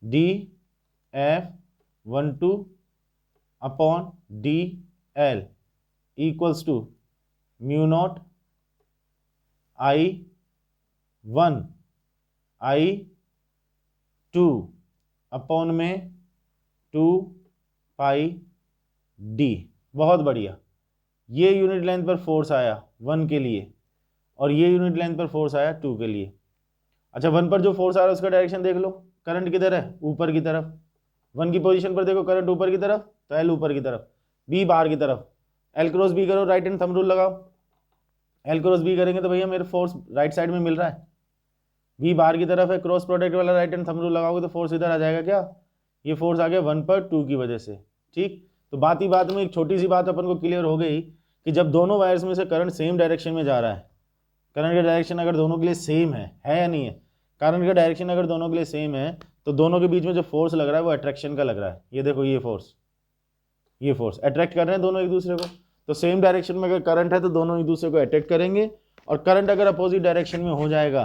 DF12 upon DL equals to mu not I1 I2 upon में 2 पाई D। बहुत बढ़िया, ये यूनिट लेंथ पर फोर्स आया 1 के लिए और ये यूनिट लेंथ पर फोर्स आया 2 के लिए। अच्छा 1 पर जो फोर्स आ रहा है उसका डायरेक्शन देख लो, करंट किधर है, ऊपर की तरफ। 1 की पोजीशन पर देखो, करंट ऊपर की तरफ, तो L ऊपर की तरफ, B बाहर की तरफ। L क्रॉस B करो, राइट हैंड थंब रूल लगाओ। L क्रॉस B करेंगे तो भैया मेरे फोर्स राइट साइड में मिल रहा है, B बाहर की तरफ है, क्रॉस प्रोडक्ट वाला राइट हैंड थंब रूल लगाओगे तो फोर्स इधर आ जाएगा। क्या ये फोर्स आ गया 1 पर 2 की वजह से। ठीक, तो बात ही बात में एक छोटी सी बात अपन को क्लियर हो गई कि जब दोनों वायर्स में से करंट सेम डायरेक्शन में जा रहा है, करंट का डायरेक्शन अगर दोनों के लिए सेम है या नहीं है, करंट का डायरेक्शन अगर दोनों के लिए सेम है तो दोनों के बीच में जो फोर्स लग रहा है वो अट्रैक्शन का लग रहा है। ये देखो ये फोर्स अट्रैक्ट कर रहे हैं दोनों एक दूसरे को। तो सेम डायरेक्शन में अगर करंट है तो दोनों एक दूसरे को अट्रैक्ट करेंगे, और करंट अगर अपोजिट डायरेक्शन में हो जाएगा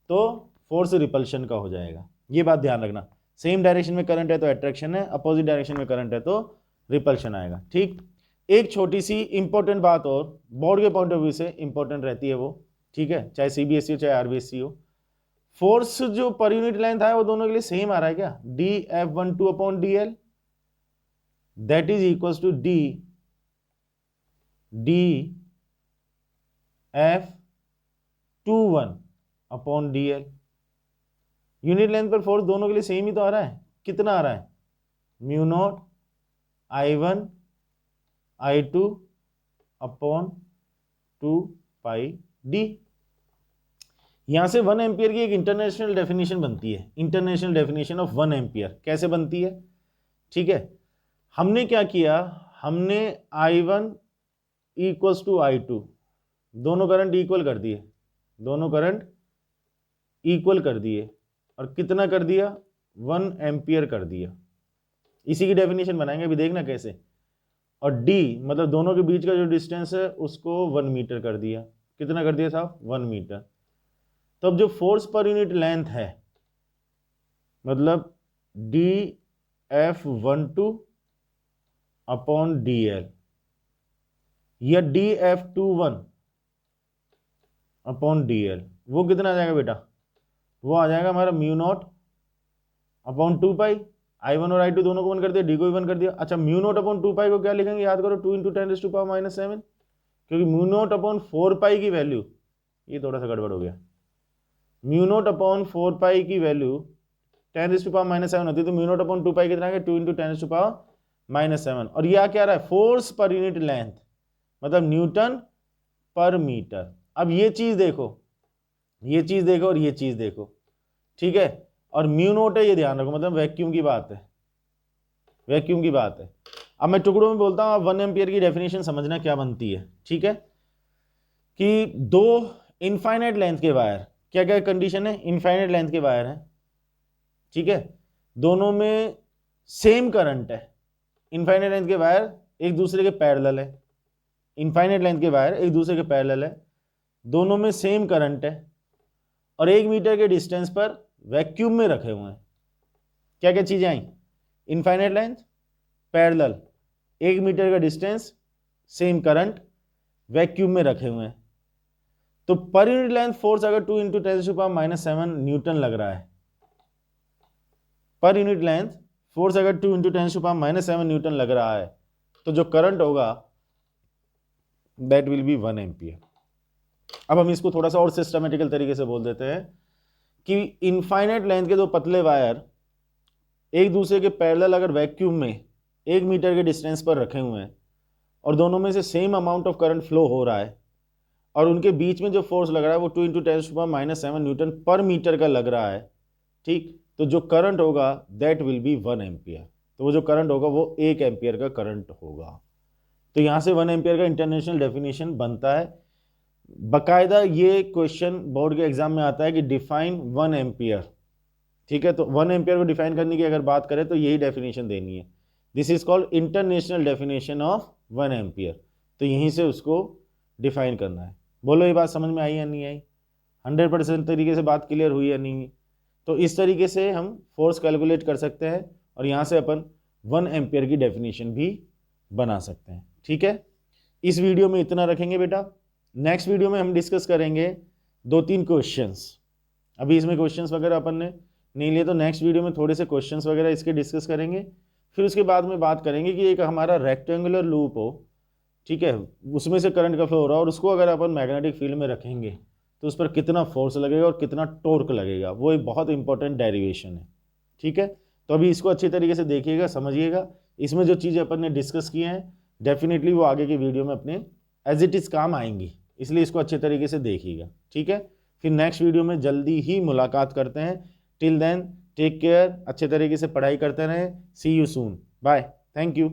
तो फोर्स रिपल्शन का हो जाएगा। ये बात ध्यान रखना, सेम डायरेक्शन में करंट है तो अट्रैक्शन है, अपोजिट डायरेक्शन में करंट है तो रिपल्शन आएगा। ठीक, एक छोटी सी इंपॉर्टेंट बात और बोर्ड के पॉइंट ऑफ व्यू से इंपॉर्टेंट रहती है वो, ठीक है, चाहे CBSE हो चाहे RBSE हो, फोर्स जो पर यूनिट लेंथ है वो दोनों के लिए सेम आ रहा है क्या, DF12 upon DL, that is equals to DF21 upon DL। Unit length पर फोर्स दोनों के लिए सेम ही तो आ रहा है। कितना आ रहा है, mu not I1 I2 upon 2 pi D। यहां से 1 एम्पियर की एक इंटरनेशनल डेफिनेशन बनती है, इंटरनेशनल डेफिनेशन ऑफ 1 एम्पियर। कैसे बनती है, ठीक है, हमने क्या किया, हमने I1 इक्वल्स टू I2, दोनों करंट इक्वल कर दिए, दोनों करंट इक्वल कर दिए, और कितना कर दिया, 1 एम्पियर कर दिया। इसी की डेफिनेशन बनाएंगे, अभी देखना कैसे। और D मतलब दोनों के बीच का जो डिस्टेंस है उसको 1 मीटर कर दिया। कितना कर दिया साहब, 1 मीटर। तो अब जो फोर्स पर यूनिट लेंथ है, मतलब DF12 अपॉन DL या DF21 अपॉन DL, वो कितना आ जाएगा बेटा, वो आ जाएगा हमारा म्यू नॉट अपॉन 2 पाई। I1 और I2 दोनों को 1 कर दिया, D को भी 1 कर दिया। अच्छा म्यू नॉट अपॉन 2 पाई को क्या लिखेंगे, याद करो, 2 × 10⁻⁻⁷, क्योंकि म्यू नॉट अपॉन 4 पाई की वैल्यू, ये थोड़ा सा गड़बड़ हो गया, म्यू नॉट अपॉन 4 पाई की वैल्यू 10⁻⁻7 होती है, तो म्यू नॉट अपॉन 2 पाई कितना है, 2 × 10⁻⁻7। और यह क्या रहा है, फोर्स पर यूनिट लेंथ, मतलब न्यूटन पर मीटर। अब ये चीज देखो, ये चीज देखो और ये चीज देखो, ठीक है, और म्यू नोट है, ये ध्यान रखो, मतलब वैक्यूम की बात है, वैक्यूम की बात है। अब मैं टुकड़ों में बोलता हूं, आप 1 एम्पियर की डेफिनेशन समझना क्या बनती है, ठीक है, कि दो इनफाइनाइट लेंथ के वायर, क्या क्या कंडीशन है, इनफाइनाइट लेंथ के वायर है, ठीक है, दोनों में सेम करंट है, इनफाइनाइट लेंथ के वायर एक दूसरे के पैरेलल है, इनफाइनाइट लेंथ के वायर एक दूसरे के पैरेलल है, दोनों में सेम करंट है, और 1 मीटर के डिस्टेंस पर वैक्यूम में रखे हुए हैं। क्या क्या चीजें आई, इनफाइनाइट लेंथ, पैरेलल, 1 मीटर का डिस्टेंस, सेम करंट, वैक्यूम में रखे हुए हैं। तो पर यूनिट लेंथ फोर्स अगर 2 × 10⁻⁷ न्यूटन लग रहा है, पर यूनिट लेंथ फोर्स अगर 2 × 10⁻⁷ न्यूटन लग रहा है, तो जो करंट होगा दैट विल बी 1 एम्पियर। अब हम इसको थोड़ा सा और सिस्टमेटिकल तरीके से बोल देते हैं कि इनफाइनाइट लेंथ के दो पतले वायर एक दूसरे के पैरेलल अगर वैक्यूम में 1 मीटर के डिस्टेंस पर रखे हुए हैं, और दोनों में से same amount of current flow हो रहा है, और उनके बीच में जो फोर्स लग रहा है वो 2 × 10⁻⁷ न्यूटन पर मीटर का लग रहा है, ठीक, तो जो करंट होगा दैट विल बी 1 एम्पियर। तो वो जो करंट होगा वो 1 एम्पियर का करंट होगा। तो यहां से 1 एम्पियर का इंटरनेशनल डेफिनेशन बनता है। बकायदा ये क्वेश्चन बोर्ड के एग्जाम में आता है कि डिफाइन 1 एम्पियर, ठीक है, तो 1 एम्पियर को डिफाइन करने की अगर बात करें तो यही डेफिनेशन देनी है, this is called international definition of 1 ampere. तो यहीं से उसको डिफाइन करना है। बोलो ये बात समझ में आई या नहीं आई? 100% तरीके से बात क्लियर हुई या नहीं? तो इस तरीके से हम फोर्स कैलकुलेट कर सकते हैं और यहाँ से अपन 1 एम्पियर की डेफिनेशन भी बना सकते हैं। ठीक है, इस वीडियो में इतना रखेंगे बेटा। नेक्स्ट वीडियो में हम डिस्कस करेंगे 2-3 क्वेश्चंस। अभी इसमें क्वेश्चंस वगैरह अपन ने नहीं लिए, तो नेक्स्ट वीडियो में थोड़े से क्वेश्चंस वगैरह इसके डिस्कस करेंगे। फिर उसके बाद में बात करेंगे कि एक हमारा रेक्टेंगुलर लूप हो, ठीक है, उसमें से करंट का फ्लो हो रहा है और उसको अगर अपन मैग्नेटिक फील्ड में रखेंगे तो उस पर कितना फोर्स लगेगा और कितना टॉर्क लगेगा, वो एक बहुत इंपॉर्टेंट डेरिवेशन है। ठीक है, तो अभी इसको अच्छी तरीके से देखिएगा, समझिएगा। इसमें जो चीज़ें अपन ने डिस्कस की हैं डेफिनेटली वो आगे की वीडियो में अपने एज इट इज़ काम आएंगी, इसलिए इसको अच्छे तरीके से देखिएगा। ठीक है, फिर नेक्स्ट वीडियो में जल्दी ही मुलाकात करते हैं। टिल देन टेक केयर, अच्छे तरीके से पढ़ाई करते रहें। See you soon, bye, thank you.